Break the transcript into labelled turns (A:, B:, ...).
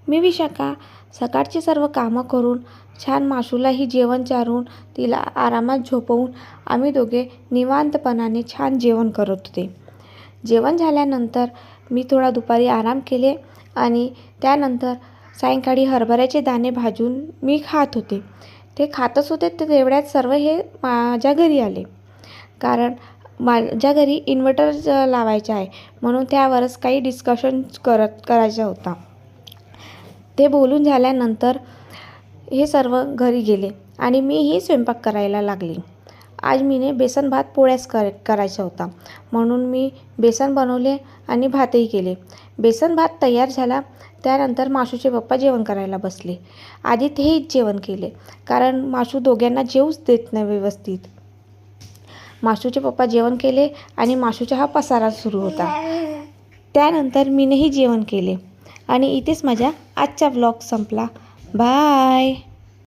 A: मी विशाखा सकाळची सर्व कामं करून छान माशूलाही जेवण चारून तिला आरामात झोपवून आम्ही दोघे निवांतपणाने छान जेवण करत होते. जेवण झाल्यानंतर मी थोडा दुपारी आराम केले आणि त्यानंतर सायंकाळी हरभऱ्याचे दाणे भाजून मी खात होते. ते खातच होते तर तेवढ्यात सर्व हे माझ्या घरी आले. कारण माझ्या घरी इन्व्हर्टर लावायचं आहे म्हणून त्यावरच काही डिस्कशन करायचा होता. ते बोलून झाल्यानंतर हे सर्व घरी गेले आणि मीही स्वयंपाक करायला लागले. आज मीने बेसन भात पोळ्याच करायचा होता म्हणून मी बेसन बनवले आणि भातही केले. बेसन भात तयार झाला त्यानंतर माशूचे पप्पा जेवण करायला बसले. आधी तेही जेवण केले कारण माशू दोघांना जेवूच देत नाही व्यवस्थित. माशूचे पप्पा जेवण केले आणि माशूचा हा पसारा सुरू होता. त्यानंतर मीनेही जेवण केले आणि इथेच माझा आजचा व्लॉग संपला. बाय.